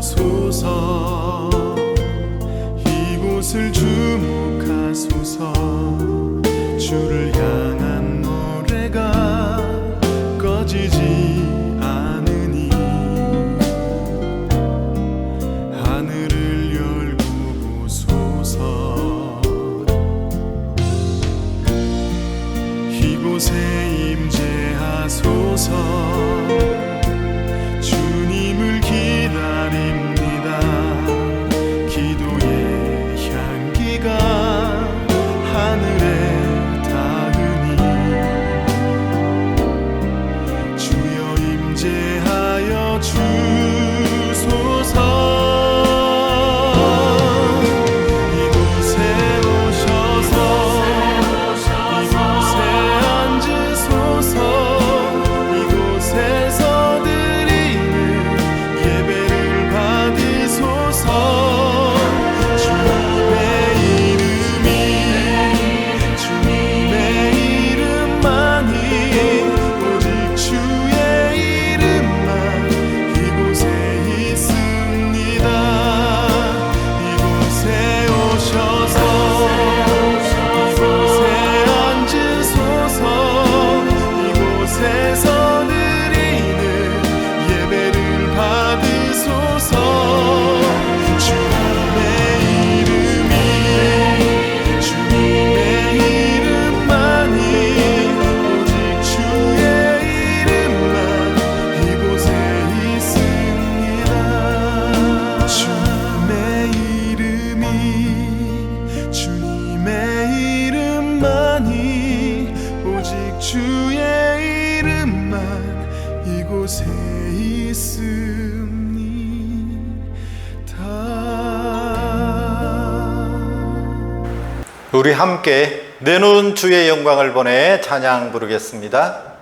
오소서. 이곳을 주목하소서. 주를 향한 노래가 꺼지지 않으니 하늘을 열고 보소서. 이곳에 임재하소서. 주님을 기다립니다. 기도의 향기가 하늘에 닿으니 주여 임재하여 주소서. 이곳에 오셔서 이곳에 앉으소서. 이곳에서 드리는 예배를 받으소서. 주님의 이름이 주님의 이름만이 오직 주의 이름만 이곳에 있습니다. 이곳에 오셔서 이곳에 앉으소서. 이곳에서 드리는 예배를 받으소서. 주님의 이름이 주님의 이름만이 오직 주의 이름만 이곳에 있습니다. 주님의 이름이 주님의 이름만이 오직 주의 이름만 이곳에 있습니다. 우리 함께 내 눈 주의 영광을 보내 찬양 부르겠습니다.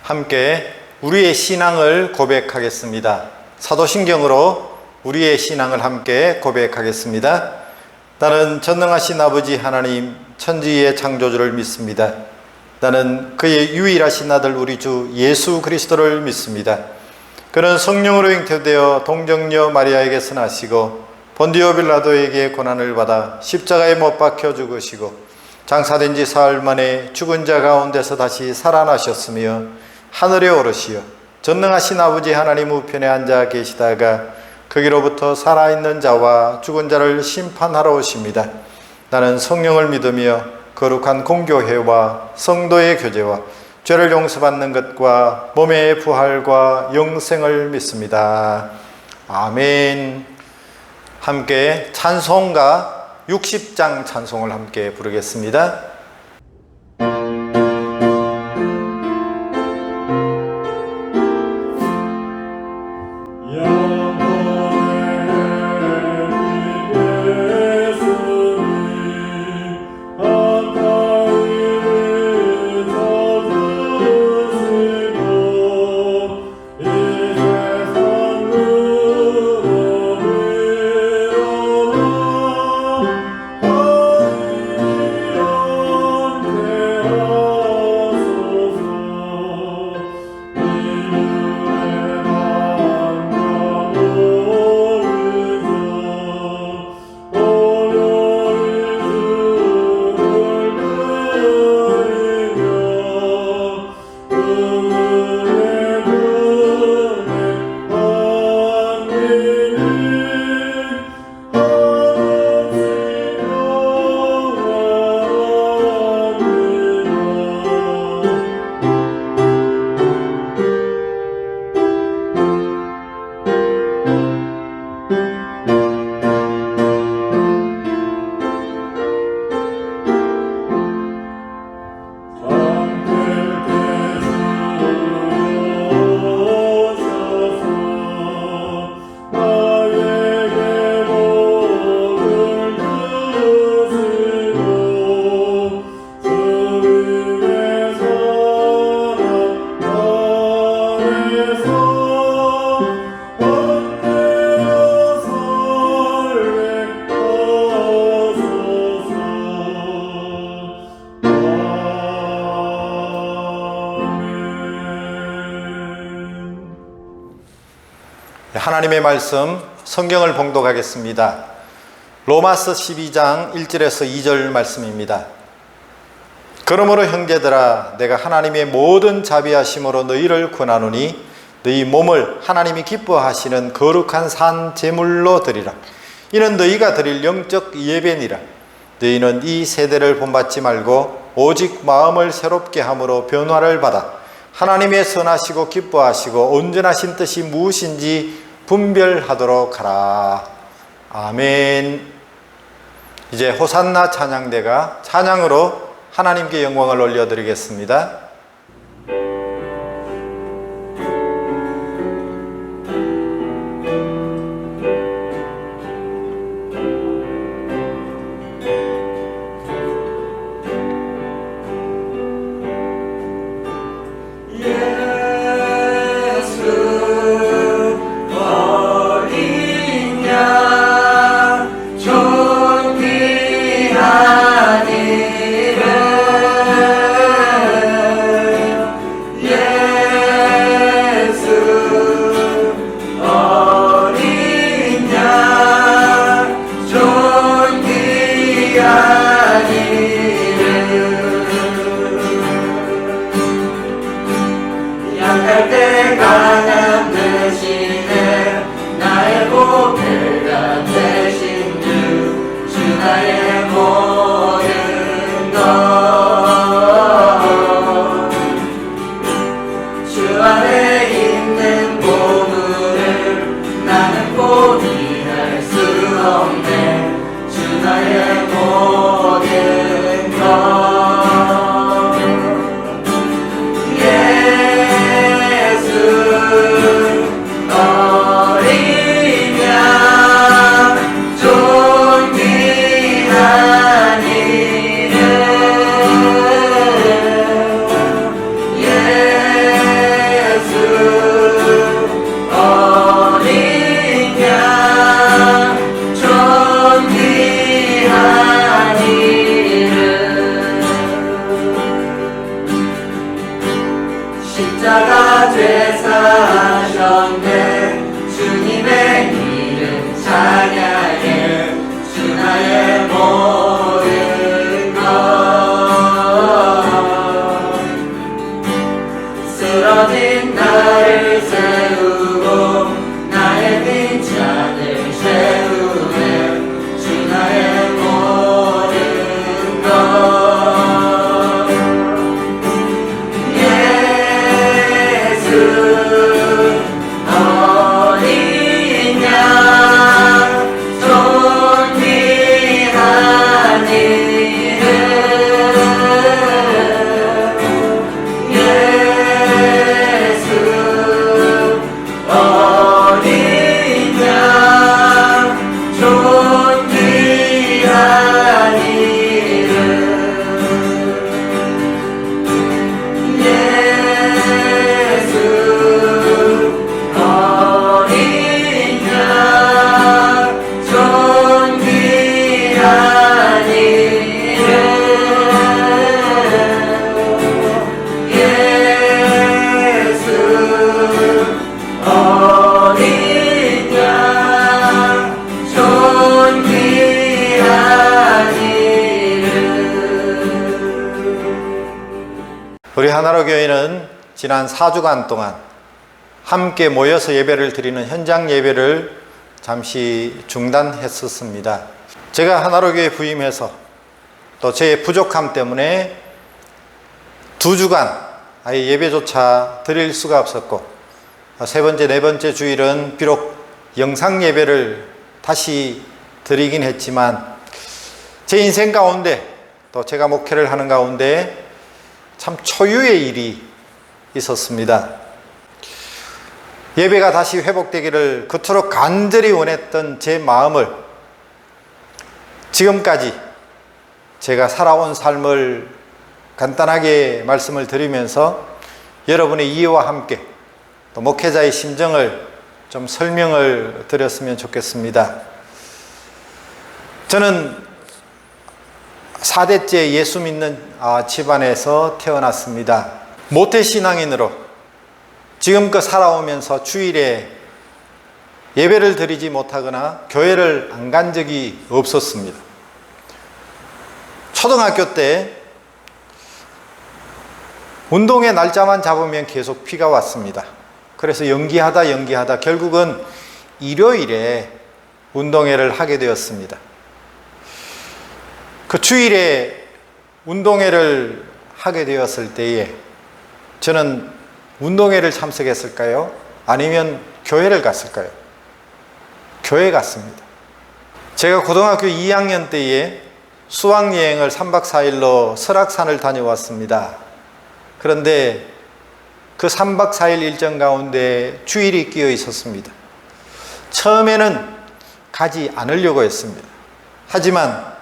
함께 우리의 신앙을 고백하겠습니다. 사도신경으로 우리의 신앙을 함께 고백하겠습니다. 나는 전능하신 아버지 하나님 천지의 창조주를 믿습니다. 나는 그의 유일하신 아들 우리 주 예수 그리스도를 믿습니다. 그는 성령으로 잉태되어 동정녀 마리아에게서 나시고 본디오 빌라도에게 고난을 받아 십자가에 못 박혀 죽으시고 장사된 지 사흘 만에 죽은 자 가운데서 다시 살아나셨으며 하늘에 오르시어 전능하신 아버지 하나님 우편에 앉아 계시다가 거기로부터 살아있는 자와 죽은 자를 심판하러 오십니다. 나는 성령을 믿으며 거룩한 공교회와 성도의 교제와 죄를 용서받는 것과 몸의 부활과 영생을 믿습니다. 아멘. 함께 찬송가 60장 찬송을 함께 부르겠습니다. 하나님의 말씀 성경을 봉독하겠습니다. 로마서 12장 1절에서 2절 말씀입니다. 그러므로 형제들아 내가 하나님의 모든 자비하심으로 너희를 권하노니 너희 몸을 하나님이 기뻐하시는 거룩한 산 제물로 드리라. 이는 너희가 드릴 영적 예배니라. 너희는 이 세대를 본받지 말고 오직 마음을 새롭게 함으로 변화를 받아 하나님의 선하시고 기뻐하시고 온전하신 뜻이 무엇인지 분별하도록 하라. 아멘. 이제 호산나 찬양대가 찬양으로 하나님께 영광을 올려드리겠습니다. 십자가 죄사하셨네. 주님의 이름 찬양해. 주 나의 모든 것. 쓰러진 나를 세우고 나의 빈잔을 채우네. 주 나의 모든 것. 우리 하나로 교회는 지난 4주간 동안 함께 모여서 예배를 드리는 현장 예배를 잠시 중단했었습니다. 제가 하나로 교회 부임해서 또 제 부족함 때문에 2주간 아예 예배조차 드릴 수가 없었고, 세 번째, 네 번째 주일은 비록 영상 예배를 다시 드리긴 했지만 제 인생 가운데 또 제가 목회를 하는 가운데 참 초유의 일이 있었습니다. 예배가 다시 회복되기를 그토록 간절히 원했던 제 마음을 지금까지 제가 살아온 삶을 간단하게 말씀을 드리면서 여러분의 이해와 함께 또 목회자의 심정을 좀 설명을 드렸으면 좋겠습니다. 저는 4대째 예수 믿는 집안에서 태어났습니다. 모태신앙인으로 지금껏 살아오면서 주일에 예배를 드리지 못하거나 교회를 안 간 적이 없었습니다. 초등학교 때 운동의 날짜만 잡으면 계속 비가 왔습니다. 그래서 연기하다 결국은 일요일에 운동회를 하게 되었습니다. 그 주일에 운동회를 하게 되었을 때에 저는 운동회를 참석했을까요? 아니면 교회를 갔을까요? 교회 갔습니다. 제가 고등학교 2학년 때에 수학여행을 3박 4일로 설악산을 다녀왔습니다. 그런데 그 3박 4일 일정 가운데 주일이 끼어 있었습니다. 처음에는 가지 않으려고 했습니다. 하지만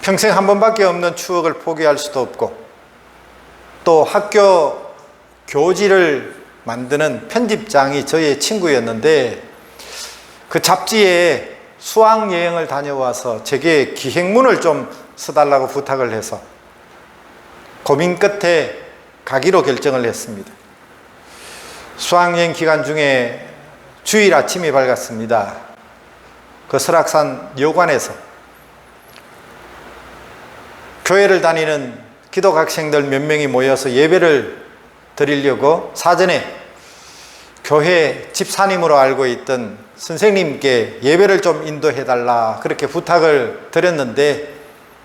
평생 한 번밖에 없는 추억을 포기할 수도 없고, 또 학교 교지를 만드는 편집장이 저의 친구였는데 그 잡지에 수학여행을 다녀와서 제게 기행문을 좀 써달라고 부탁을 해서 고민 끝에 가기로 결정을 했습니다. 수학여행 기간 중에 주일 아침이 밝았습니다. 그 설악산 여관에서 교회를 다니는 기독 학생들 몇 명이 모여서 예배를 드리려고 사전에 교회 집사님으로 알고 있던 선생님께 예배를 좀 인도해달라 그렇게 부탁을 드렸는데,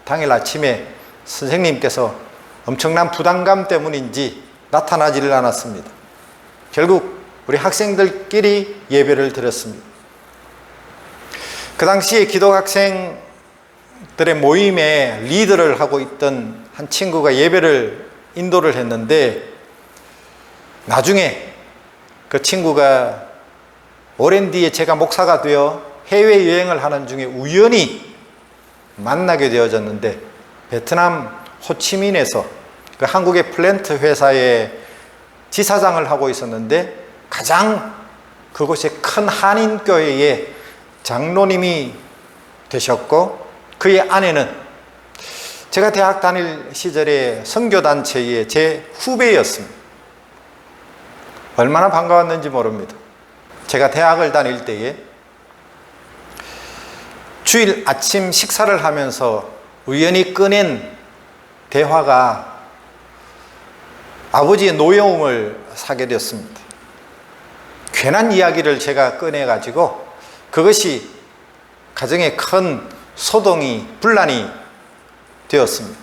당일 아침에 선생님께서 엄청난 부담감 때문인지 나타나지를 않았습니다. 결국 우리 학생들끼리 예배를 드렸습니다. 그 당시에 기독학생들의 모임에 리더를 하고 있던 한 친구가 예배를 인도를 했는데, 나중에 그 친구가 오랜 뒤에 제가 목사가 되어 해외여행을 하는 중에 우연히 만나게 되어졌는데, 베트남 호치민에서 그 한국의 플랜트 회사의 지사장을 하고 있었는데 가장 그곳의 큰 한인교회의 장로님이 되셨고, 그의 아내는 제가 대학 다닐 시절에 선교단체의 제 후배였습니다. 얼마나 반가웠는지 모릅니다. 제가 대학을 다닐 때에 주일 아침 식사를 하면서 우연히 꺼낸 대화가 아버지의 노여움을 사게 되었습니다. 괜한 이야기를 제가 꺼내가지고 그것이 가정에 큰 소동이, 분란이 되었습니다.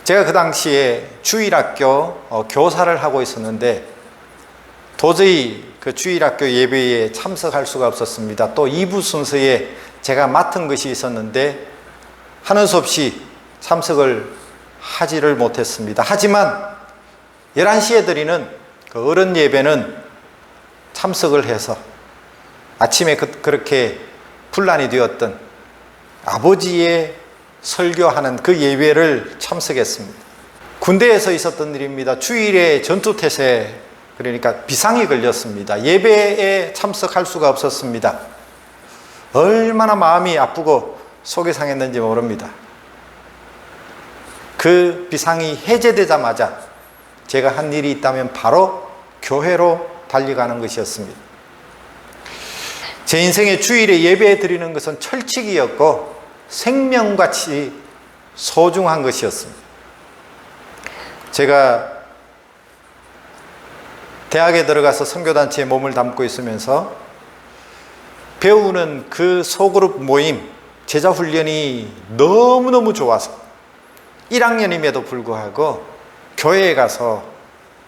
제가 그 당시에 주일학교 교사를 하고 있었는데 도저히 그 주일학교 예배에 참석할 수가 없었습니다. 또 2부 순서에 제가 맡은 것이 있었는데 하는 수 없이 참석을 하지를 못했습니다. 하지만 11시에 드리는 그 어른 예배는 참석을 해서 아침에 그렇게 분란이 되었던 아버지의 설교하는 그 예배를 참석했습니다. 군대에서 있었던 일입니다. 주일에 전투태세, 그러니까 비상이 걸렸습니다. 예배에 참석할 수가 없었습니다. 얼마나 마음이 아프고 속이 상했는지 모릅니다. 그 비상이 해제되자마자 제가 한 일이 있다면 바로 교회로 달려가는 것이었습니다. 제 인생의 주일에 예배 드리는 것은 철칙이었고 생명같이 소중한 것이었습니다. 제가 대학에 들어가서 선교단체에 몸을 담고 있으면서 배우는 그 소그룹 모임, 제자훈련이 너무너무 좋아서 1학년임에도 불구하고 교회에 가서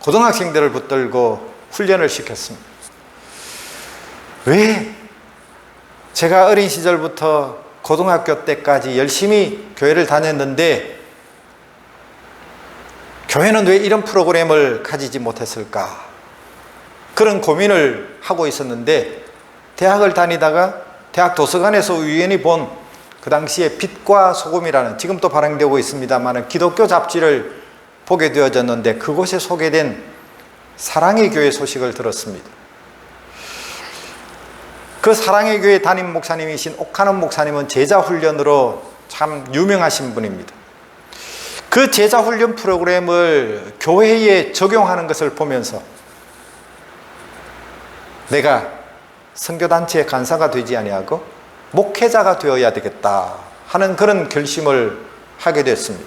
고등학생들을 붙들고 훈련을 시켰습니다. 왜 제가 어린 시절부터 고등학교 때까지 열심히 교회를 다녔는데 교회는 왜 이런 프로그램을 가지지 못했을까? 그런 고민을 하고 있었는데 대학을 다니다가 대학 도서관에서 우연히 본 그 당시에 빛과 소금이라는, 지금 또 발행되고 있습니다만 기독교 잡지를 보게 되어졌는데 그곳에 소개된 사랑의 교회 소식을 들었습니다. 그 사랑의 교회 담임 목사님이신 옥하는 목사님은 제자훈련으로 참 유명하신 분입니다. 그 제자훈련 프로그램을 교회에 적용하는 것을 보면서 내가 선교단체의 간사가 되지 아니하고 목회자가 되어야 되겠다 하는 그런 결심을 하게 됐습니다.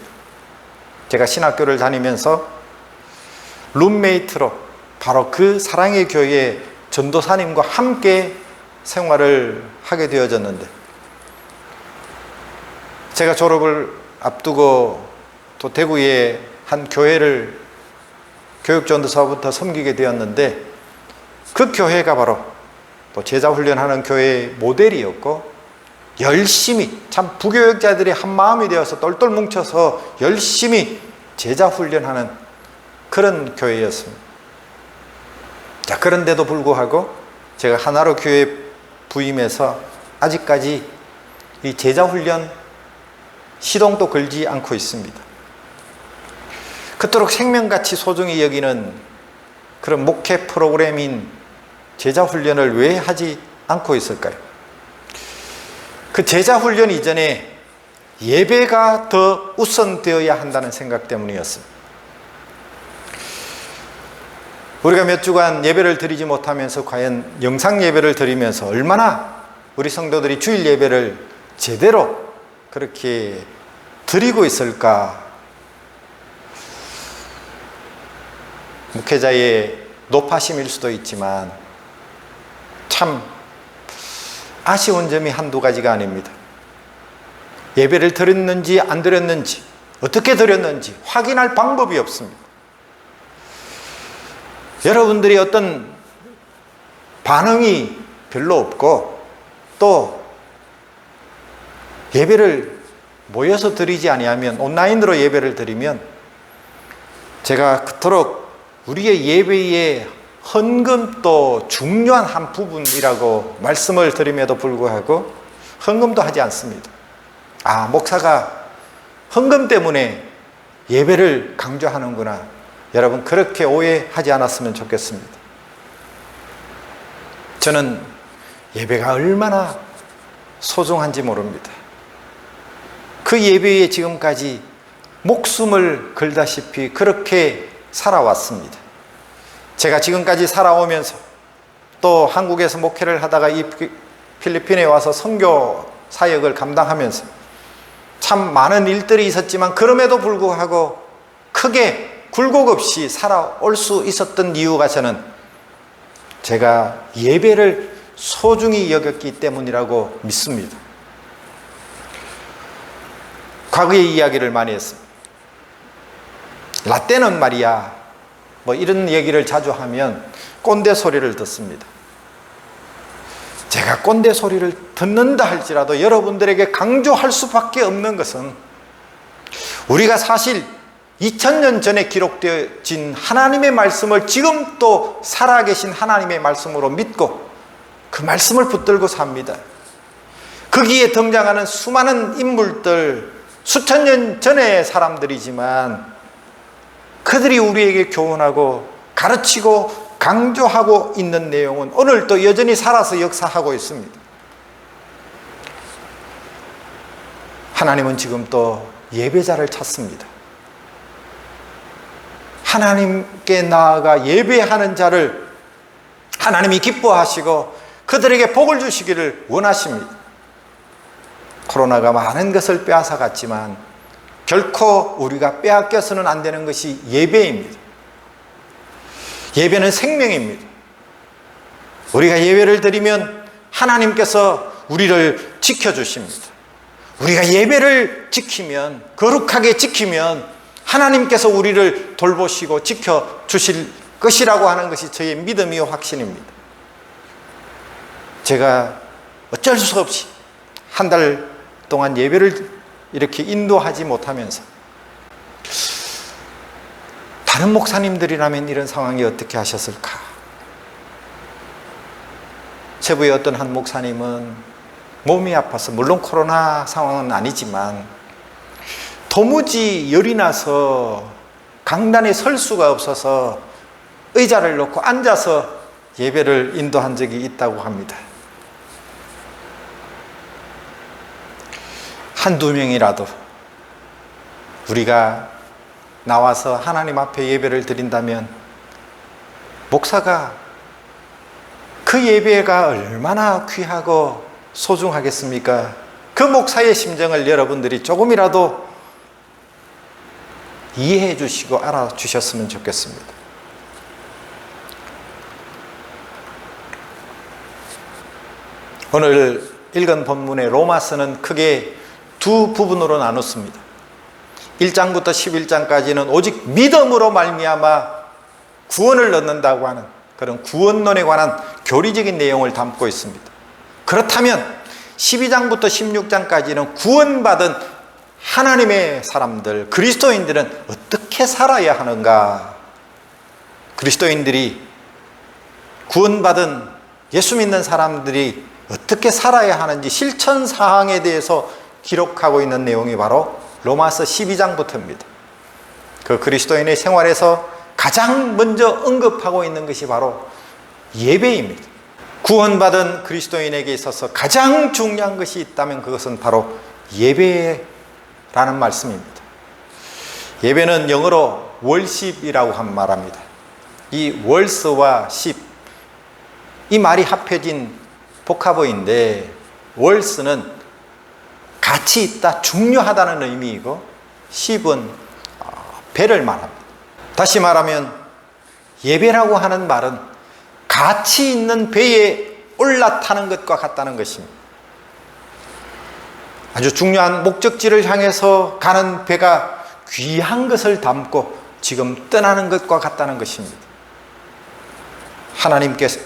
제가 신학교를 다니면서 룸메이트로 바로 그 사랑의 교회 전도사님과 함께 생활을 하게 되어졌는데, 제가 졸업을 앞두고 또 대구의 한 교회를 교육전도사부터 섬기게 되었는데 그 교회가 바로 또 제자훈련하는 교회의 모델이었고, 열심히 참 부교육자들이 한 마음이 되어서 똘똘 뭉쳐서 열심히 제자훈련하는 그런 교회였습니다. 자, 그런데도 불구하고 제가 하나로 교회 부임해서 아직까지 이 제자훈련 시동도 걸지 않고 있습니다. 그토록 생명같이 소중히 여기는 그런 목회 프로그램인 제자훈련을 왜 하지 않고 있을까요? 그 제자훈련 이전에 예배가 더 우선되어야 한다는 생각 때문이었습니다. 우리가 몇 주간 예배를 드리지 못하면서 과연 영상 예배를 드리면서 얼마나 우리 성도들이 주일 예배를 제대로 그렇게 드리고 있을까? 목회자의 노파심일 수도 있지만 참 아쉬운 점이 한두 가지가 아닙니다. 예배를 드렸는지 안 드렸는지, 어떻게 드렸는지 확인할 방법이 없습니다. 여러분들이 어떤 반응이 별로 없고, 또 예배를 모여서 드리지 아니하면, 온라인으로 예배를 드리면 제가 그토록 우리의 예배의 헌금도 중요한 한 부분이라고 말씀을 드림에도 불구하고 헌금도 하지 않습니다. 아, 목사가 헌금 때문에 예배를 강조하는구나. 여러분, 그렇게 오해하지 않았으면 좋겠습니다. 저는 예배가 얼마나 소중한지 모릅니다. 그 예배에 지금까지 목숨을 걸다시피 그렇게 살아왔습니다. 제가 지금까지 살아오면서 또 한국에서 목회를 하다가 이 필리핀에 와서 선교 사역을 감당하면서 참 많은 일들이 있었지만 그럼에도 불구하고 크게 굴곡 없이 살아올 수 있었던 이유가 저는 제가 예배를 소중히 여겼기 때문이라고 믿습니다. 과거의 이야기를 많이 했습니다. 라떼는 말이야, 뭐 이런 얘기를 자주 하면 꼰대 소리를 듣습니다. 제가 꼰대 소리를 듣는다 할지라도 여러분들에게 강조할 수밖에 없는 것은 우리가 사실 2000년 전에 기록되어진 하나님의 말씀을 지금 또 살아계신 하나님의 말씀으로 믿고 그 말씀을 붙들고 삽니다. 거기에 등장하는 수많은 인물들, 수천 년 전의 사람들이지만 그들이 우리에게 교훈하고 가르치고 강조하고 있는 내용은 오늘도 여전히 살아서 역사하고 있습니다. 하나님은 지금 또 예배자를 찾습니다. 하나님께 나아가 예배하는 자를 하나님이 기뻐하시고 그들에게 복을 주시기를 원하십니다. 코로나가 많은 것을 빼앗아갔지만 결코 우리가 빼앗겨서는 안 되는 것이 예배입니다. 예배는 생명입니다. 우리가 예배를 드리면 하나님께서 우리를 지켜주십니다. 우리가 예배를 지키면, 거룩하게 지키면 하나님께서 우리를 돌보시고 지켜주실 것이라고 하는 것이 저의 믿음이요 확신입니다. 제가 어쩔 수 없이 한 달 동안 예배를 이렇게 인도하지 못하면서, 다른 목사님들이라면 이런 상황이 어떻게 하셨을까? 세부의 어떤 한 목사님은 몸이 아파서, 물론 코로나 상황은 아니지만 도무지 열이 나서 강단에 설 수가 없어서 의자를 놓고 앉아서 예배를 인도한 적이 있다고 합니다. 한두 명이라도 우리가 나와서 하나님 앞에 예배를 드린다면 목사가 그 예배가 얼마나 귀하고 소중하겠습니까? 그 목사의 심정을 여러분들이 조금이라도 이해해 주시고 알아주셨으면 좋겠습니다. 오늘 읽은 본문의 로마서는 크게 두 부분으로 나눴습니다. 1장부터 11장까지는 오직 믿음으로 말미암아 구원을 얻는다고 하는 그런 구원론에 관한 교리적인 내용을 담고 있습니다. 그렇다면 12장부터 16장까지는 구원받은 하나님의 사람들, 그리스도인들은 어떻게 살아야 하는가? 그리스도인들이, 구원받은 예수 믿는 사람들이 어떻게 살아야 하는지 실천 사항에 대해서 기록하고 있는 내용이 바로 로마서 12장부터입니다. 그 그리스도인의 생활에서 가장 먼저 언급하고 있는 것이 바로 예배입니다. 구원받은 그리스도인에게 있어서 가장 중요한 것이 있다면 그것은 바로 예배라는 말씀입니다. 예배는 영어로 월십이라고 말합니다. 이 월스와 십, 이 말이 합해진 복합어인데, 월스는 가치 있다, 중요하다는 의미이고, 십은 배를 말합니다. 다시 말하면 예배라고 하는 말은 가치 있는 배에 올라타는 것과 같다는 것입니다. 아주 중요한 목적지를 향해서 가는 배가 귀한 것을 담고 지금 떠나는 것과 같다는 것입니다. 하나님께서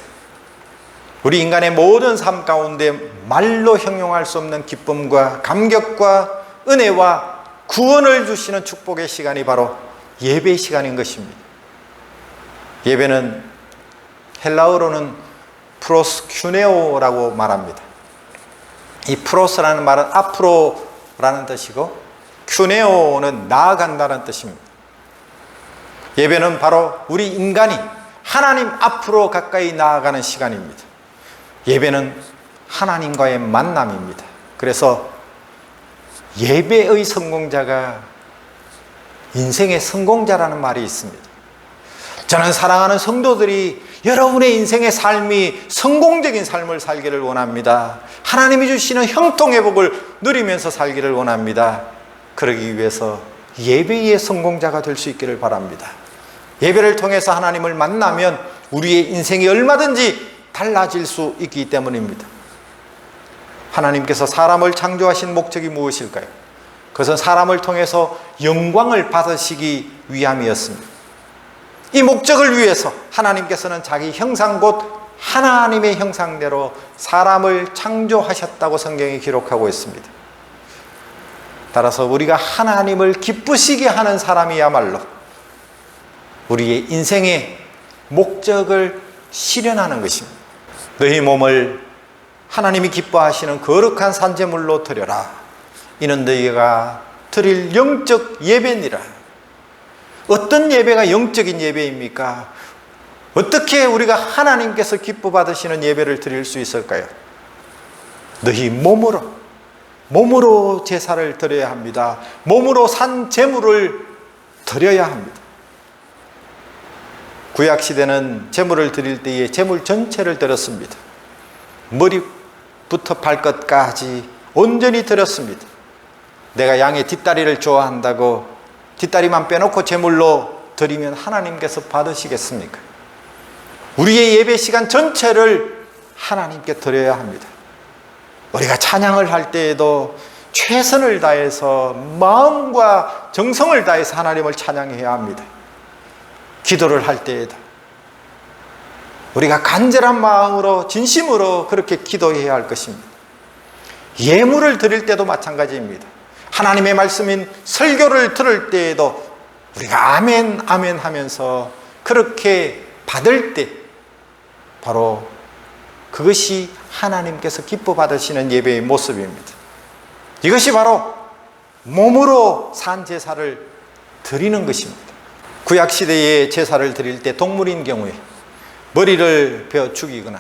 우리 인간의 모든 삶 가운데 말로 형용할 수 없는 기쁨과 감격과 은혜와 구원을 주시는 축복의 시간이 바로 예배 시간인 것입니다. 예배는 헬라어로는 프로스큐네오라고 말합니다. 이 프로스라는 말은 앞으로라는 뜻이고, 큐네오는 나아간다는 뜻입니다. 예배는 바로 우리 인간이 하나님 앞으로 가까이 나아가는 시간입니다. 예배는 하나님과의 만남입니다. 그래서 예배의 성공자가 인생의 성공자라는 말이 있습니다. 저는 사랑하는 성도들이 여러분의 인생의 삶이 성공적인 삶을 살기를 원합니다. 하나님이 주시는 형통회복을 누리면서 살기를 원합니다. 그러기 위해서 예배의 성공자가 될 수 있기를 바랍니다. 예배를 통해서 하나님을 만나면 우리의 인생이 얼마든지 달라질 수 있기 때문입니다. 하나님께서 사람을 창조하신 목적이 무엇일까요? 그것은 사람을 통해서 영광을 받으시기 위함이었습니다. 이 목적을 위해서 하나님께서는 자기 형상 곧 하나님의 형상대로 사람을 창조하셨다고 성경이 기록하고 있습니다. 따라서 우리가 하나님을 기쁘시게 하는 사람이야말로 우리의 인생의 목적을 실현하는 것입니다. 너희 몸을 하나님이 기뻐하시는 거룩한 산제물로 드려라. 이는 너희가 드릴 영적 예배니라. 어떤 예배가 영적인 예배입니까? 어떻게 우리가 하나님께서 기뻐 받으시는 예배를 드릴 수 있을까요? 너희 몸으로 제사를 드려야 합니다. 몸으로 산 제물을 드려야 합니다. 구약시대는 제물을 드릴 때에 제물 전체를 드렸습니다. 머리부터 발끝까지 온전히 드렸습니다. 내가 양의 뒷다리를 좋아한다고 뒷다리만 빼놓고 제물로 드리면 하나님께서 받으시겠습니까? 우리의 예배 시간 전체를 하나님께 드려야 합니다. 우리가 찬양을 할 때에도 최선을 다해서 마음과 정성을 다해서 하나님을 찬양해야 합니다. 기도를 할 때에도 우리가 간절한 마음으로 진심으로 그렇게 기도해야 할 것입니다. 예물을 드릴 때도 마찬가지입니다. 하나님의 말씀인 설교를 들을 때에도 우리가 아멘 아멘 하면서 그렇게 받을 때 바로 그것이 하나님께서 기뻐 받으시는 예배의 모습입니다. 이것이 바로 몸으로 산 제사를 드리는 것입니다. 구약시대에 제사를 드릴 때 동물인 경우에 머리를 베어 죽이거나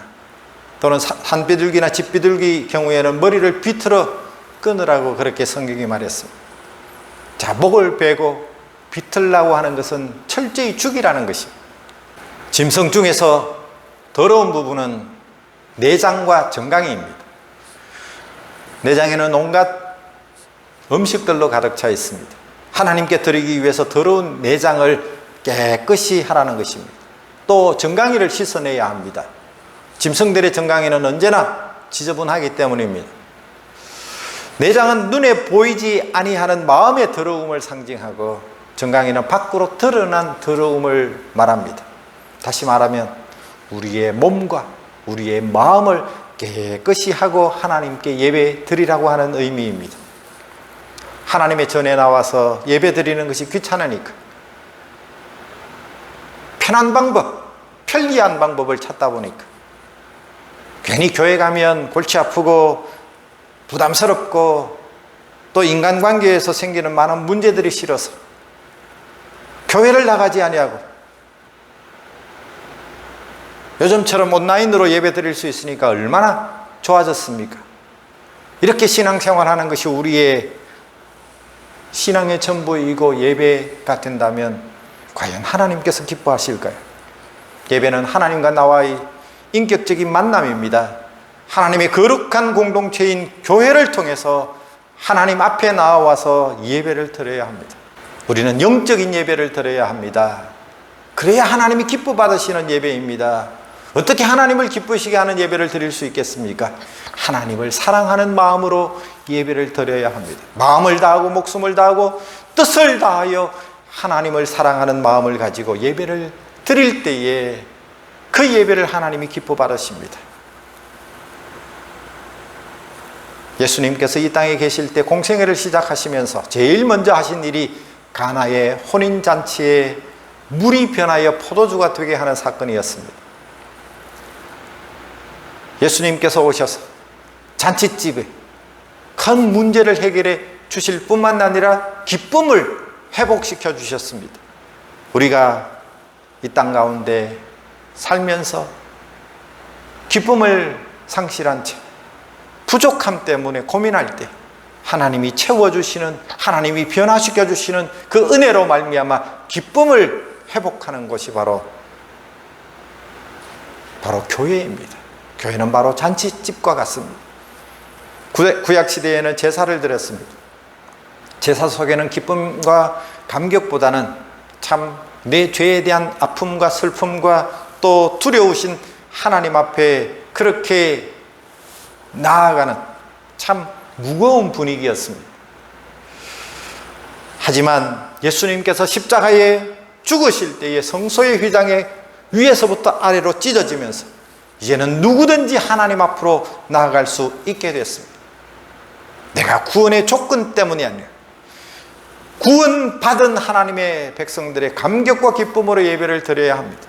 또는 산비둘기나 집비둘기 경우에는 머리를 비틀어 끊으라고 그렇게 성경이 말했습니다. 자, 목을 베고 비틀라고 하는 것은 철저히 죽이라는 것입니다. 짐승 중에서 더러운 부분은 내장과 정강이입니다. 내장에는 온갖 음식들로 가득 차 있습니다. 하나님께 드리기 위해서 더러운 내장을 깨끗이 하라는 것입니다. 또 정강이를 씻어내야 합니다. 짐승들의 정강이는 언제나 지저분하기 때문입니다. 내장은 눈에 보이지 아니하는 마음의 더러움을 상징하고 정강이는 밖으로 드러난 더러움을 말합니다. 다시 말하면 우리의 몸과 우리의 마음을 깨끗이 하고 하나님께 예배 드리라고 하는 의미입니다. 하나님의 전에 나와서 예배 드리는 것이 귀찮으니까 편한 방법, 편리한 방법을 찾다 보니까 괜히 교회 가면 골치 아프고 부담스럽고 또 인간관계에서 생기는 많은 문제들이 싫어서 교회를 나가지 아니하고 요즘처럼 온라인으로 예배 드릴 수 있으니까 얼마나 좋아졌습니까? 이렇게 신앙생활하는 것이 우리의 신앙의 전부이고 예배가 된다면 과연 하나님께서 기뻐하실까요? 예배는 하나님과 나와의 인격적인 만남입니다. 하나님의 거룩한 공동체인 교회를 통해서 하나님 앞에 나와서 예배를 드려야 합니다. 우리는 영적인 예배를 드려야 합니다. 그래야 하나님이 기뻐 받으시는 예배입니다. 어떻게 하나님을 기쁘시게 하는 예배를 드릴 수 있겠습니까? 하나님을 사랑하는 마음으로 예배를 드려야 합니다. 마음을 다하고 목숨을 다하고 뜻을 다하여 하나님을 사랑하는 마음을 가지고 예배를 드릴 때에 그 예배를 하나님이 기뻐 받으십니다. 예수님께서 이 땅에 계실 때 공생애를 시작하시면서 제일 먼저 하신 일이 가나의 혼인잔치에 물이 변하여 포도주가 되게 하는 사건이었습니다. 예수님께서 오셔서 잔치집에 큰 문제를 해결해 주실 뿐만 아니라 기쁨을 회복시켜 주셨습니다. 우리가 이 땅 가운데 살면서 기쁨을 상실한 채 부족함 때문에 고민할 때 하나님이 채워주시는, 하나님이 변화시켜 주시는 그 은혜로 말미암아 기쁨을 회복하는 것이 바로 교회입니다. 교회는 바로 잔치집과 같습니다. 구약시대에는 제사를 드렸습니다. 제사 속에는 기쁨과 감격보다는 참 내 죄에 대한 아픔과 슬픔과 또 두려우신 하나님 앞에 그렇게 나아가는 참 무거운 분위기였습니다. 하지만 예수님께서 십자가에 죽으실 때에 성소의 휘장에 위에서부터 아래로 찢어지면서 이제는 누구든지 하나님 앞으로 나아갈 수 있게 됐습니다. 내가 구원의 조건 때문이 아니라 구원받은 하나님의 백성들의 감격과 기쁨으로 예배를 드려야 합니다.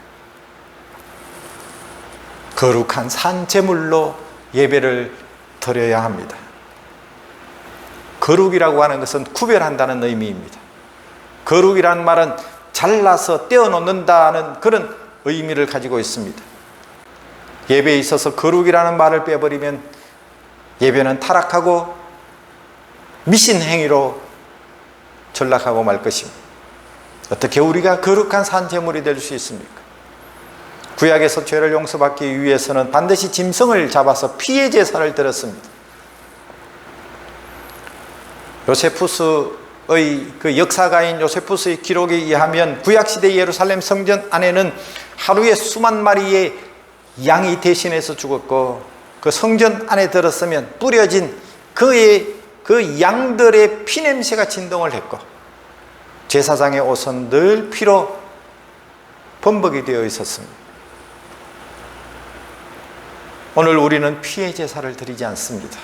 거룩한 산제물로 예배를 드려야 합니다. 거룩이라고 하는 것은 구별한다는 의미입니다. 거룩이라는 말은 잘라서 떼어놓는다는 그런 의미를 가지고 있습니다. 예배에 있어서 거룩이라는 말을 빼버리면 예배는 타락하고 미신행위로 전락하고 말 것입니다. 어떻게 우리가 거룩한 산제물이 될 수 있습니까? 구약에서 죄를 용서받기 위해서는 반드시 짐승을 잡아서 피의 제사를 드렸습니다. 요세푸스의 그 역사가인 요세푸스의 기록에 의하면 구약시대 예루살렘 성전 안에는 하루에 수만 마리의 양이 대신해서 죽었고, 그 성전 안에 들었으면 뿌려진 그 양들의 피냄새가 진동을 했고, 제사장의 옷은 늘 피로 범벅이 되어 있었습니다. 오늘 우리는 피의 제사를 드리지 않습니다.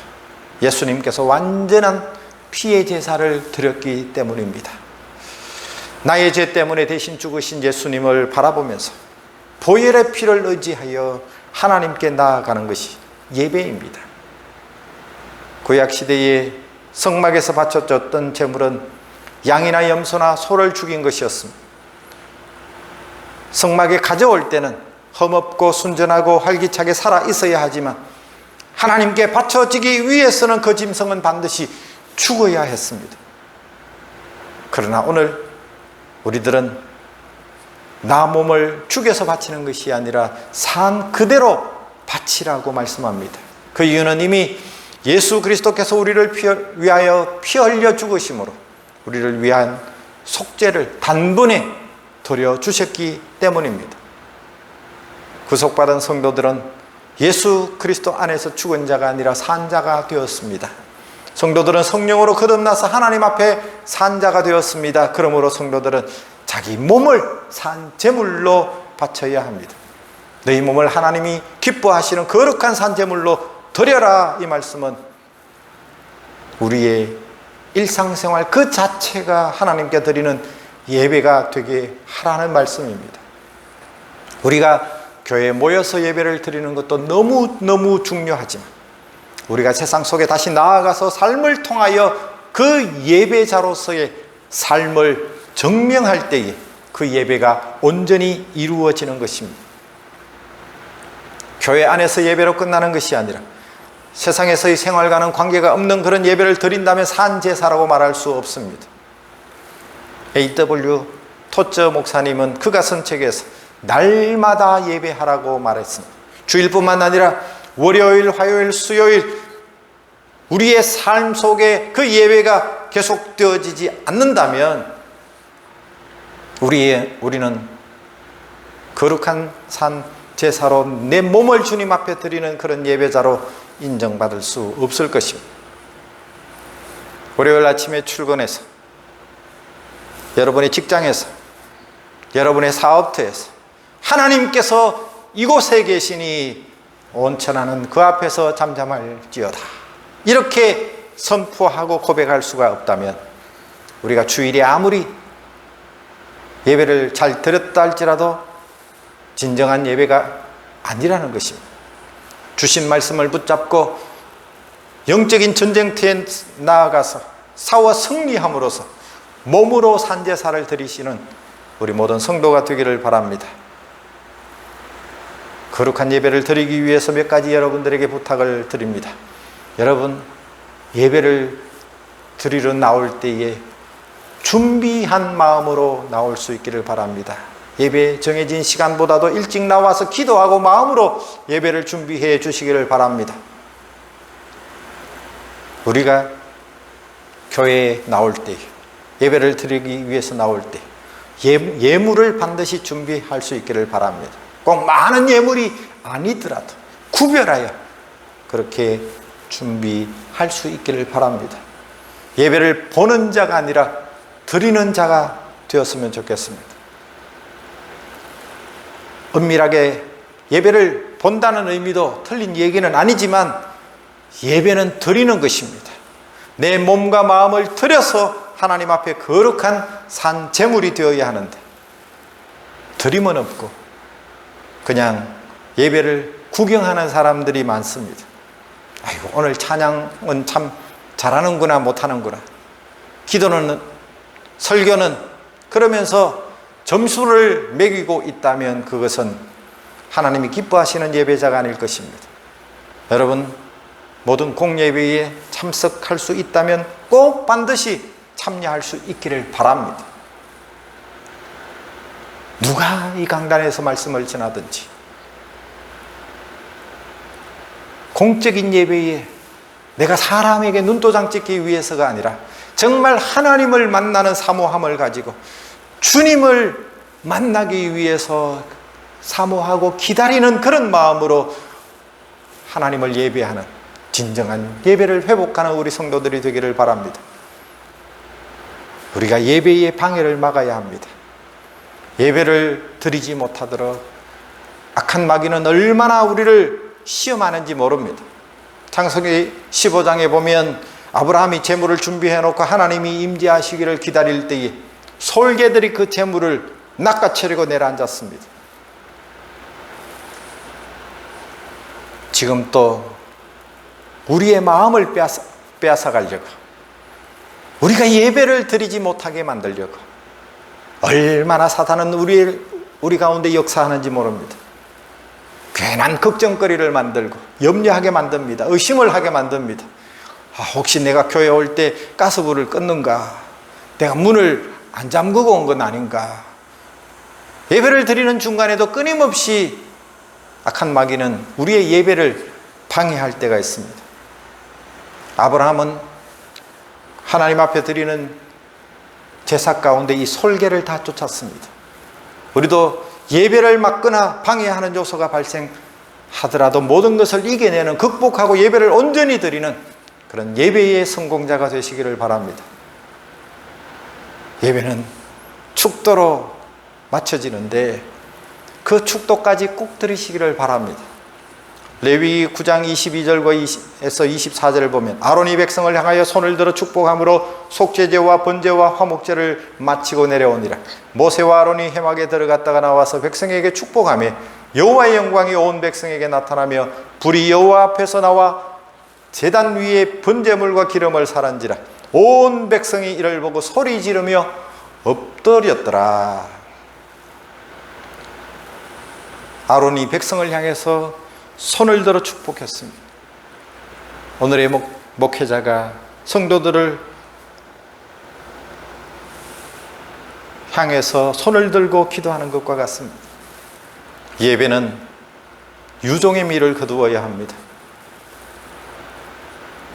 예수님께서 완전한 피의 제사를 드렸기 때문입니다. 나의 죄 때문에 대신 죽으신 예수님을 바라보면서 보혈의 피를 의지하여 하나님께 나아가는 것이 예배입니다. 구약시대에 성막에서 바쳐졌던 제물은 양이나 염소나 소를 죽인 것이었습니다. 성막에 가져올 때는 흠없고 순전하고 활기차게 살아 있어야 하지만 하나님께 바쳐지기 위해서는 그 짐승은 반드시 죽어야 했습니다. 그러나 오늘 우리들은 나 몸을 죽여서 바치는 것이 아니라 산 그대로 바치라고 말씀합니다. 그 이유는 이미 예수 그리스도께서 우리를 위하여 피 흘려 죽으심으로 우리를 위한 속죄를 단번에 돌려주셨기 때문입니다. 구속받은 성도들은 예수 그리스도 안에서 죽은 자가 아니라 산 자가 되었습니다. 성도들은 성령으로 거듭나서 하나님 앞에 산 자가 되었습니다. 그러므로 성도들은 자기 몸을 산 제물로 바쳐야 합니다. 너희 몸을 하나님이 기뻐하시는 거룩한 산 제물로 드려라, 이 말씀은 우리의 일상생활 그 자체가 하나님께 드리는 예배가 되게 하라는 말씀입니다. 우리가 교회에 모여서 예배를 드리는 것도 너무너무 중요하지만 우리가 세상 속에 다시 나아가서 삶을 통하여 그 예배자로서의 삶을 증명할 때에 그 예배가 온전히 이루어지는 것입니다. 교회 안에서 예배로 끝나는 것이 아니라 세상에서의 생활과는 관계가 없는 그런 예배를 드린다면 산제사라고 말할 수 없습니다. A.W. 토저 목사님은 그가 쓴 책에서 날마다 예배하라고 말했습니다. 주일뿐만 아니라 월요일, 화요일, 수요일 우리의 삶 속에 그 예배가 계속되어지지 않는다면 우리는 거룩한 산 제사로 내 몸을 주님 앞에 드리는 그런 예배자로 인정받을 수 없을 것입니다. 월요일 아침에 출근해서, 여러분의 직장에서, 여러분의 사업터에서 하나님께서 이곳에 계시니 온천하는 그 앞에서 잠잠할지어다, 이렇게 선포하고 고백할 수가 없다면 우리가 주일에 아무리 예배를 잘 드렸다 할지라도 진정한 예배가 아니라는 것입니다. 주신 말씀을 붙잡고 영적인 전쟁터에 나아가서 싸워 승리함으로써 몸으로 산제사를 드리시는 우리 모든 성도가 되기를 바랍니다. 거룩한 예배를 드리기 위해서 몇 가지 여러분들에게 부탁을 드립니다. 여러분, 예배를 드리러 나올 때에 준비한 마음으로 나올 수 있기를 바랍니다. 예배 정해진 시간보다도 일찍 나와서 기도하고 마음으로 예배를 준비해 주시기를 바랍니다. 우리가 교회에 나올 때, 예배를 드리기 위해서 나올 때 예물을 반드시 준비할 수 있기를 바랍니다. 꼭 많은 예물이 아니더라도 구별하여 그렇게 준비할 수 있기를 바랍니다. 예배를 보는 자가 아니라 드리는 자가 되었으면 좋겠습니다. 은밀하게 예배를 본다는 의미도 틀린 얘기는 아니지만 예배는 드리는 것입니다. 내 몸과 마음을 드려서 하나님 앞에 거룩한 산 제물이 되어야 하는데 드림은 없고 그냥 예배를 구경하는 사람들이 많습니다. 아이고, 오늘 찬양은 참 잘하는구나, 못하는구나, 기도는, 설교는, 그러면서 점수를 매기고 있다면 그것은 하나님이 기뻐하시는 예배자가 아닐 것입니다. 여러분, 모든 공예배에 참석할 수 있다면 꼭 반드시 참여할 수 있기를 바랍니다. 누가 이 강단에서 말씀을 전하든지 공적인 예배에 내가 사람에게 눈도장 찍기 위해서가 아니라 정말 하나님을 만나는 사모함을 가지고 주님을 만나기 위해서 사모하고 기다리는 그런 마음으로 하나님을 예배하는 진정한 예배를 회복하는 우리 성도들이 되기를 바랍니다. 우리가 예배의 방해를 막아야 합니다. 예배를 드리지 못하도록 악한 마귀는 얼마나 우리를 시험하는지 모릅니다. 창세기 15장에 보면 아브라함이 제물을 준비해 놓고 하나님이 임재하시기를 기다릴 때에 솔개들이 그 제물을 낚아채려고 내려앉았습니다. 지금 또 우리의 마음을 빼앗아가려고, 우리가 예배를 드리지 못하게 만들려고 얼마나 사탄은 우리 가운데 역사하는지 모릅니다. 괜한 걱정거리를 만들고 염려하게 만듭니다. 의심을 하게 만듭니다. 혹시 내가 교회 올 때 가스불을 껐는가? 내가 문을 안 잠그고 온 건 아닌가? 예배를 드리는 중간에도 끊임없이 악한 마귀는 우리의 예배를 방해할 때가 있습니다. 아브라함은 하나님 앞에 드리는 제사 가운데 이 솔개를 다 쫓았습니다. 우리도 예배를 막거나 방해하는 요소가 발생하더라도 모든 것을 이겨내는, 극복하고 예배를 온전히 드리는 그런 예배의 성공자가 되시기를 바랍니다. 예배는 축도로 맞춰지는데 그 축도까지 꼭 들으시기를 바랍니다. 레위기 9장 22절에서 24절을 보면 아론이 백성을 향하여 손을 들어 축복함으로 속죄제와 번제와 화목제를 마치고 내려오니라. 모세와 아론이 회막에 들어갔다가 나와서 백성에게 축복하며 여호와의 영광이 온 백성에게 나타나며 불이 여호와 앞에서 나와 제단 위에 번제물과 기름을 사란지라. 온 백성이 이를 보고 소리 지르며 엎드렸더라. 아론이 백성을 향해서 손을 들어 축복했습니다. 오늘의 목회자가 성도들을 향해서 손을 들고 기도하는 것과 같습니다. 예배는 유종의 미를 거두어야 합니다.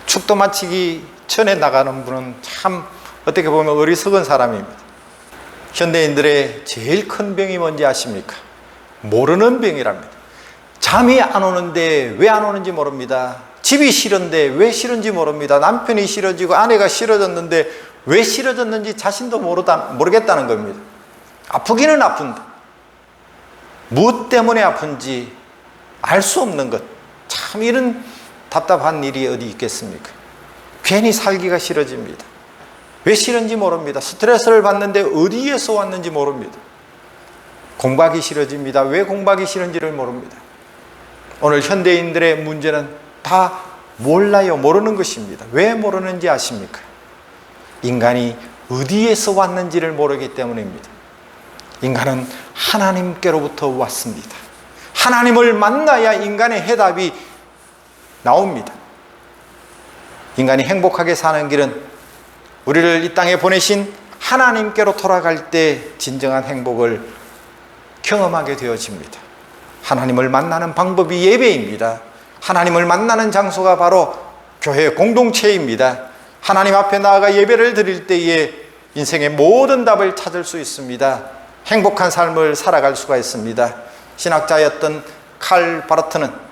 축도 마치기 전에 나가는 분은 참 어떻게 보면 어리석은 사람입니다. 현대인들의 제일 큰 병이 뭔지 아십니까? 모르는 병이랍니다. 잠이 안 오는데 왜 안 오는지 모릅니다. 집이 싫은데 왜 싫은지 모릅니다. 남편이 싫어지고 아내가 싫어졌는데 왜 싫어졌는지 자신도 모르겠다는 겁니다. 아프기는 아픈데 무엇 때문에 아픈지 알 수 없는 것. 참 이런 답답한 일이 어디 있겠습니까? 괜히 살기가 싫어집니다. 왜 싫은지 모릅니다. 스트레스를 받는데 어디에서 왔는지 모릅니다. 공부하기 싫어집니다. 왜 공부하기 싫은지를 모릅니다. 오늘 현대인들의 문제는 다 몰라요. 모르는 것입니다. 왜 모르는지 아십니까? 인간이 어디에서 왔는지를 모르기 때문입니다. 인간은 하나님께로부터 왔습니다. 하나님을 만나야 인간의 해답이 나옵니다. 인간이 행복하게 사는 길은 우리를 이 땅에 보내신 하나님께로 돌아갈 때 진정한 행복을 경험하게 되어집니다. 하나님을 만나는 방법이 예배입니다. 하나님을 만나는 장소가 바로 교회 공동체입니다. 하나님 앞에 나아가 예배를 드릴 때에 인생의 모든 답을 찾을 수 있습니다. 행복한 삶을 살아갈 수가 있습니다. 신학자였던 칼 바르트는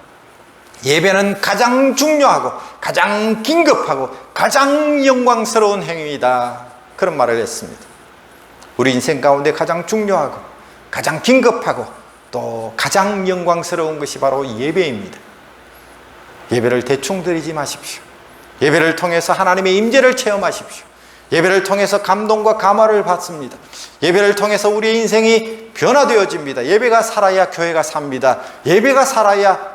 예배는 가장 중요하고 가장 긴급하고 가장 영광스러운 행위이다, 그런 말을 했습니다. 우리 인생 가운데 가장 중요하고 가장 긴급하고 또 가장 영광스러운 것이 바로 예배입니다. 예배를 대충 드리지 마십시오. 예배를 통해서 하나님의 임재를 체험하십시오. 예배를 통해서 감동과 감화를 받습니다. 예배를 통해서 우리의 인생이 변화되어집니다. 예배가 살아야 교회가 삽니다. 예배가 살아야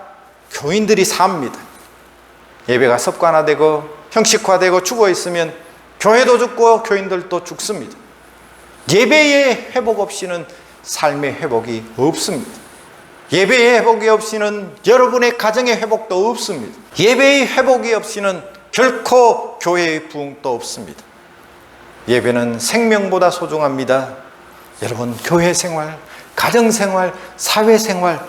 교인들이 삽니다. 예배가 습관화되고 형식화되고 죽어 있으면 교회도 죽고 교인들도 죽습니다. 예배의 회복 없이는 삶의 회복이 없습니다. 예배의 회복이 없이는 여러분의 가정의 회복도 없습니다. 예배의 회복이 없이는 결코 교회의 부흥도 없습니다. 예배는 생명보다 소중합니다. 여러분, 교회 생활, 가정 생활, 사회 생활,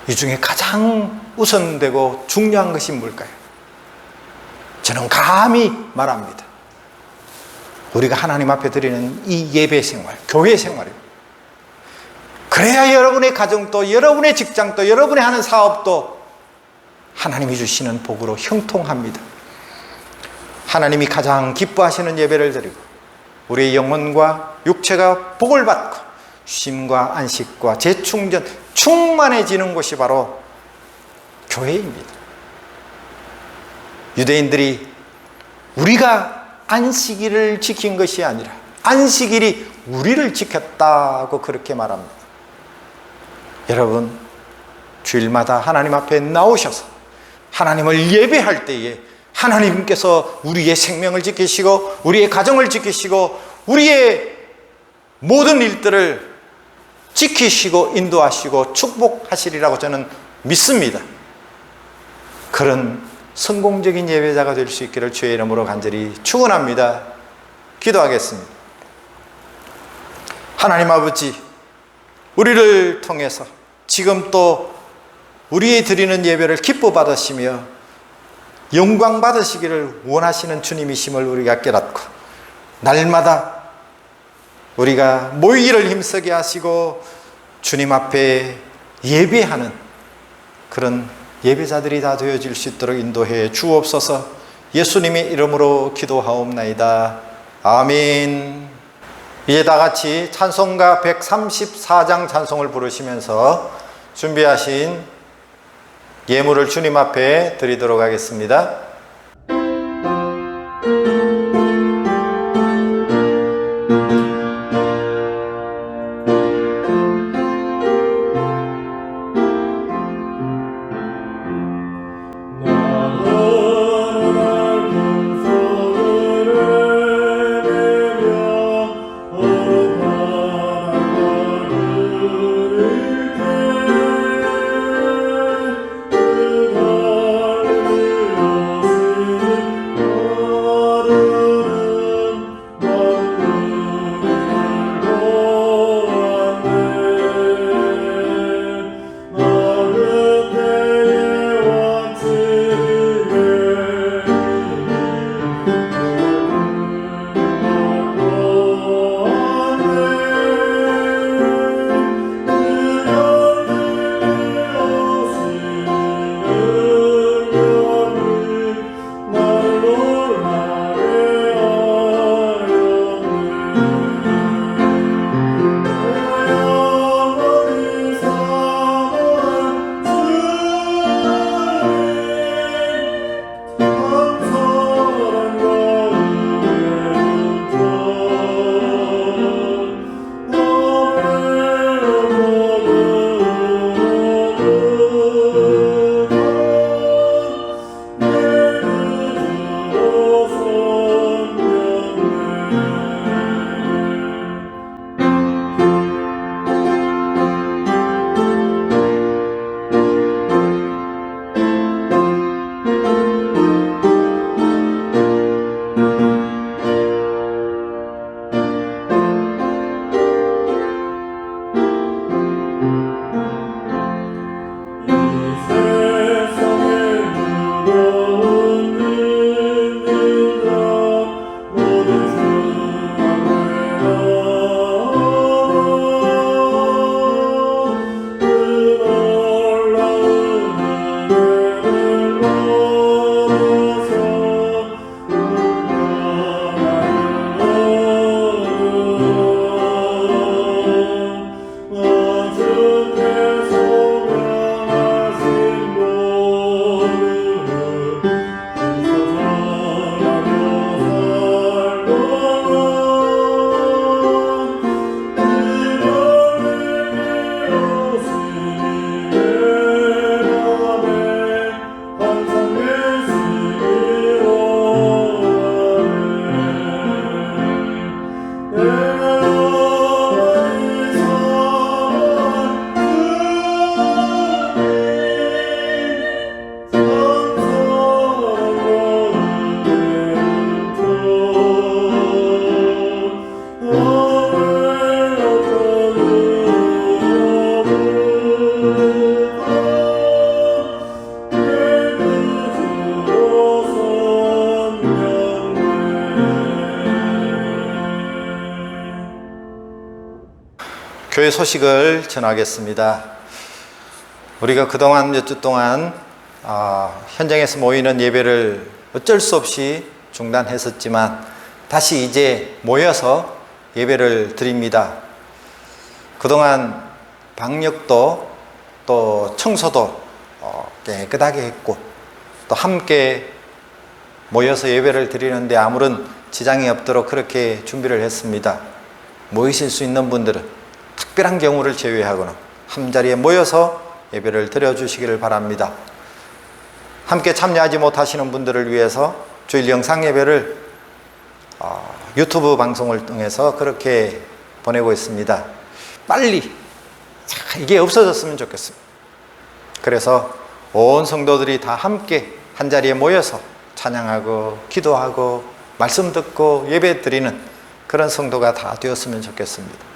이 중에 가장 우선되고 중요한 것이 뭘까요? 저는 감히 말합니다. 우리가 하나님 앞에 드리는 이 예배 생활, 교회 생활입니다. 그래야 여러분의 가정도, 여러분의 직장도, 여러분의 하는 사업도 하나님이 주시는 복으로 형통합니다. 하나님이 가장 기뻐하시는 예배를 드리고 우리의 영혼과 육체가 복을 받고 쉼과 안식과 재충전, 충만해지는 곳이 바로 교회입니다. 유대인들이 우리가 안식일을 지킨 것이 아니라 안식일이 우리를 지켰다고 그렇게 말합니다. 여러분, 주일마다 하나님 앞에 나오셔서 하나님을 예배할 때에 하나님께서 우리의 생명을 지키시고 우리의 가정을 지키시고 우리의 모든 일들을 지키시고 인도하시고 축복하시리라고 저는 믿습니다. 그런 성공적인 예배자가 될 수 있기를 주의 이름으로 간절히 축원합니다. 기도하겠습니다. 하나님 아버지, 우리를 통해서 지금 또 우리의 드리는 예배를 기뻐 받으시며 영광 받으시기를 원하시는 주님이심을 우리가 깨닫고 날마다 우리가 모이기를 힘쓰게 하시고 주님 앞에 예배하는 그런 예배자들이 다 되어질 수 있도록 인도해 주옵소서. 예수님의 이름으로 기도하옵나이다. 아멘. 이제 다 같이 찬송가 134장 찬송을 부르시면서 준비하신 예물을 주님 앞에 드리도록 하겠습니다. 교회 소식을 전하겠습니다. 우리가 그동안 몇 주 동안 현장에서 모이는 예배를 어쩔 수 없이 중단했었지만 다시 이제 모여서 예배를 드립니다. 그동안 방역도 또 청소도 깨끗하게 했고 또 함께 모여서 예배를 드리는데 아무런 지장이 없도록 그렇게 준비를 했습니다. 모이실 수 있는 분들은 특별한 경우를 제외하고는 한자리에 모여서 예배를 드려주시기를 바랍니다. 함께 참여하지 못하시는 분들을 위해서 주일 영상 예배를 유튜브 방송을 통해서 그렇게 보내고 있습니다. 빨리 이게 없어졌으면 좋겠습니다. 그래서 온 성도들이 다 함께 한자리에 모여서 찬양하고 기도하고 말씀 듣고 예배 드리는 그런 성도가 다 되었으면 좋겠습니다.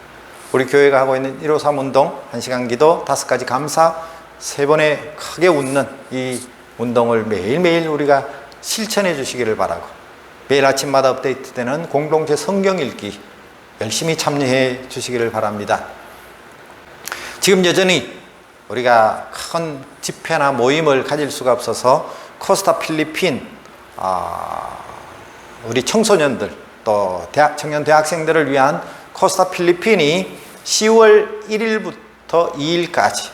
우리 교회가 하고 있는 153 운동, 1시간 기도, 5가지 감사, 3번에 크게 웃는 이 운동을 매일매일 우리가 실천해 주시기를 바라고, 매일 아침마다 업데이트되는 공동체 성경 읽기 열심히 참여해 주시기를 바랍니다. 지금 여전히 우리가 큰 집회나 모임을 가질 수가 없어서 코스타 필리핀 우리 청소년들 또 청년 대학생들을 위한 코스타 필리핀이 10월 1일부터 2일까지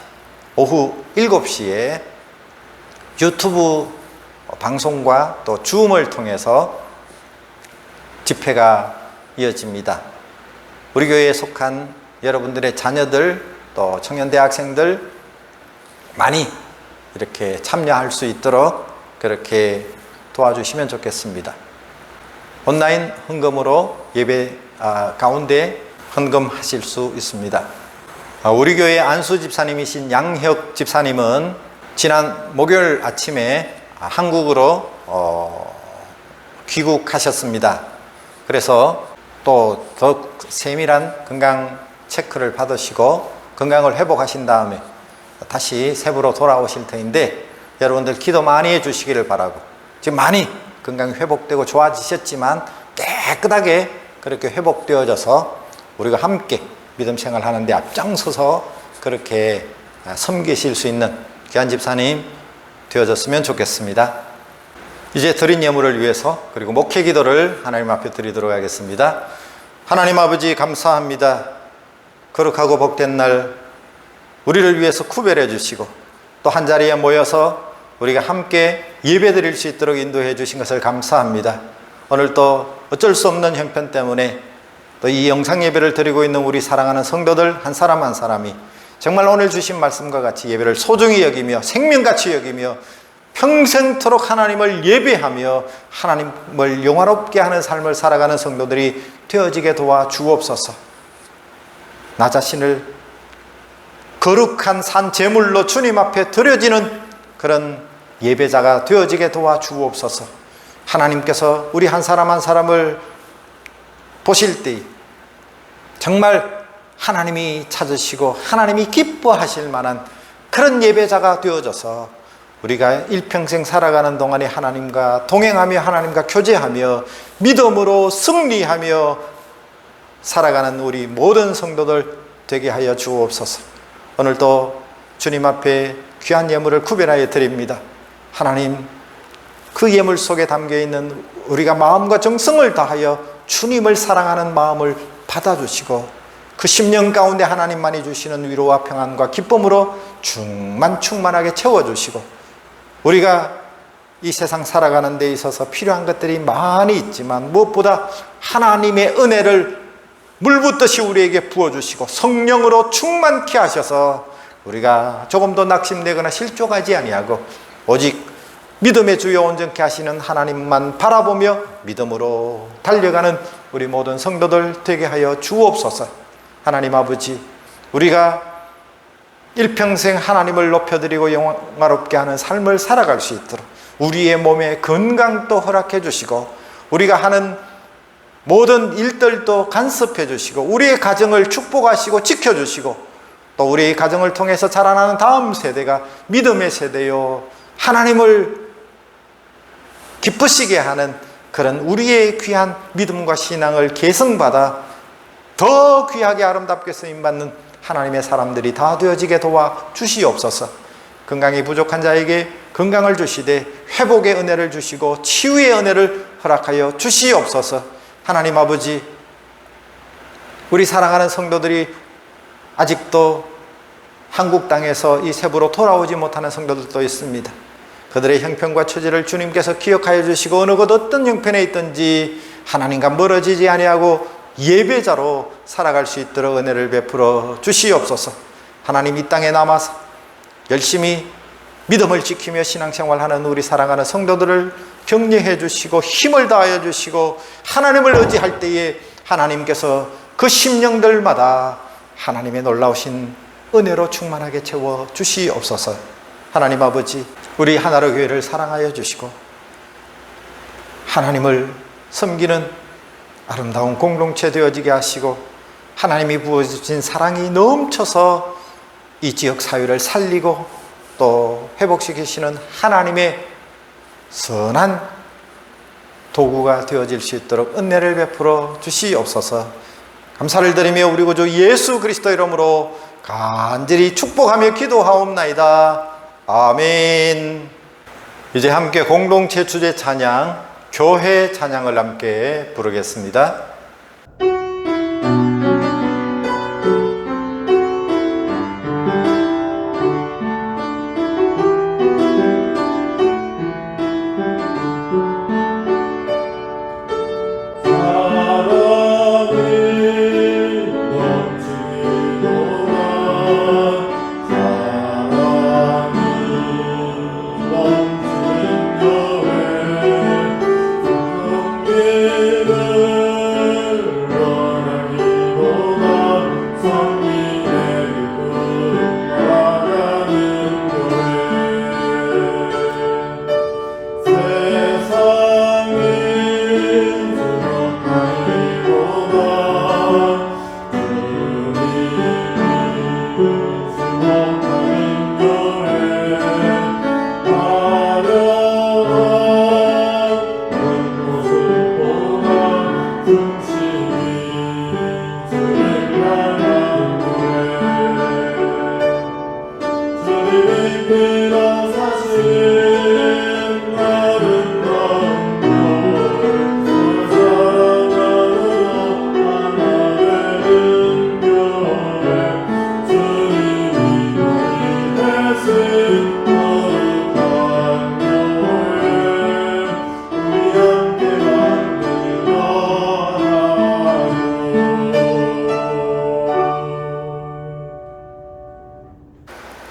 오후 7시에 유튜브 방송과 또 줌을 통해서 집회가 이어집니다. 우리 교회에 속한 여러분들의 자녀들 또 청년 대학생들 많이 이렇게 참여할 수 있도록 그렇게 도와주시면 좋겠습니다. 온라인 헌금으로 예배 가운데 헌금하실 수 있습니다. 우리 교회 안수 집사님이신 양혁 집사님은 지난 목요일 아침에 한국으로 귀국하셨습니다. 그래서 또 더욱 세밀한 건강 체크를 받으시고 건강을 회복하신 다음에 다시 세부로 돌아오실 터인데 여러분들 기도 많이 해주시기를 바라고, 지금 많이 건강이 회복되고 좋아지셨지만 깨끗하게 그렇게 회복되어져서 우리가 함께 믿음 생활하는데 앞장서서 그렇게 섬기실 수 있는 귀한 집사님 되어졌으면 좋겠습니다. 이제 드린 예물을 위해서 그리고 목회 기도를 하나님 앞에 드리도록 하겠습니다. 하나님 아버지 감사합니다. 거룩하고 복된 날 우리를 위해서 구별해 주시고 또 한자리에 모여서 우리가 함께 예배 드릴 수 있도록 인도해 주신 것을 감사합니다. 오늘 또 어쩔 수 없는 형편 때문에 또 이 영상 예배를 드리고 있는 우리 사랑하는 성도들 한 사람 한 사람이 정말 오늘 주신 말씀과 같이 예배를 소중히 여기며 생명같이 여기며 평생토록 하나님을 예배하며 하나님을 영화롭게 하는 삶을 살아가는 성도들이 되어지게 도와 주옵소서. 나 자신을 거룩한 산 제물로 주님 앞에 드려지는 그런 예배자가 되어지게 도와 주옵소서. 하나님께서 우리 한 사람 한 사람을 보실 때 정말 하나님이 찾으시고 하나님이 기뻐하실 만한 그런 예배자가 되어져서 우리가 일평생 살아가는 동안에 하나님과 동행하며 하나님과 교제하며 믿음으로 승리하며 살아가는 우리 모든 성도들 되게 하여 주옵소서. 오늘도 주님 앞에 귀한 예물을 구별하여 드립니다. 하나님, 그 예물 속에 담겨있는 우리가 마음과 정성을 다하여 주님을 사랑하는 마음을 받아주시고 그 심령 가운데 하나님만이 주시는 위로와 평안과 기쁨으로 충만하게 채워주시고 우리가 이 세상 살아가는 데 있어서 필요한 것들이 많이 있지만 무엇보다 하나님의 은혜를 물붓듯이 우리에게 부어주시고 성령으로 충만케 하셔서 우리가 조금도 낙심되거나 실족하지 아니하고 오직 믿음의 주여 온전케 하시는 하나님만 바라보며 믿음으로 달려가는 우리 모든 성도들 되게 하여 주옵소서. 하나님 아버지, 우리가 일평생 하나님을 높여드리고 영화롭게 하는 삶을 살아갈 수 있도록 우리의 몸에 건강도 허락해 주시고 우리가 하는 모든 일들도 간섭해 주시고 우리의 가정을 축복하시고 지켜주시고 또 우리의 가정을 통해서 자라나는 다음 세대가 믿음의 세대요 하나님을 기쁘시게 하는 그런 우리의 귀한 믿음과 신앙을 계승받아 더 귀하게 아름답게 쓰임받는 하나님의 사람들이 다 되어지게 도와 주시옵소서. 건강이 부족한 자에게 건강을 주시되 회복의 은혜를 주시고 치유의 은혜를 허락하여 주시옵소서. 하나님 아버지, 우리 사랑하는 성도들이 아직도 한국 땅에서 이 세부로 돌아오지 못하는 성도들도 있습니다. 그들의 형편과 처지를 주님께서 기억하여 주시고 어느 곳 어떤 형편에 있든지 하나님과 멀어지지 아니하고 예배자로 살아갈 수 있도록 은혜를 베풀어 주시옵소서. 하나님, 이 땅에 남아서 열심히 믿음을 지키며 신앙생활하는 우리 사랑하는 성도들을 격려해 주시고 힘을 다하여 주시고 하나님을 의지할 때에 하나님께서 그 심령들마다 하나님의 놀라우신 은혜로 충만하게 채워 주시옵소서. 하나님 아버지, 우리 하나로 교회를 사랑하여 주시고 하나님을 섬기는 아름다운 공동체 되어지게 하시고 하나님이 부어주신 사랑이 넘쳐서 이 지역 사회를 살리고 또 회복시키시는 하나님의 선한 도구가 되어질 수 있도록 은혜를 베풀어 주시옵소서. 감사를 드리며 우리 구주 예수 그리스도 이름으로 간절히 축복하며 기도하옵나이다. 아멘. 이제 함께 공동체 주제 찬양, 교회 찬양을 함께 부르겠습니다.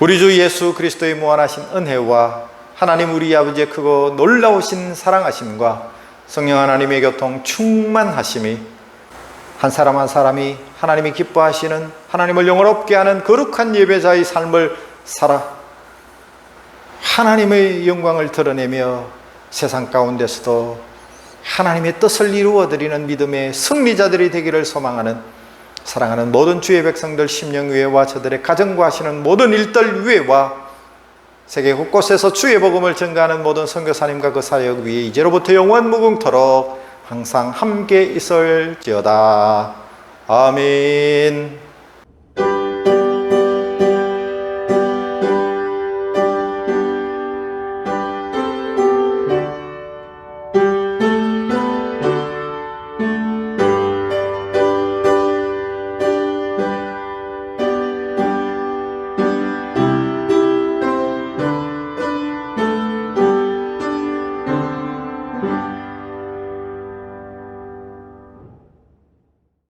우리 주 예수 그리스도의 무한하신 은혜와 하나님 우리 아버지의 크고 놀라우신 사랑하심과 성령 하나님의 교통 충만하심이 한 사람 한 사람이 하나님이 기뻐하시는 하나님을 영원롭게 하는 거룩한 예배자의 삶을 살아 하나님의 영광을 드러내며 세상 가운데서도 하나님의 뜻을 이루어드리는 믿음의 승리자들이 되기를 소망하는 사랑하는 모든 주의 백성들 심령 위에와 저들의 가정과 하시는 모든 일들 위에와 세계 곳곳에서 주의 복음을 전가하는 모든 선교사님과 그 사역 위에 이제로부터 영원 무궁토록 항상 함께 있을지어다. 아멘.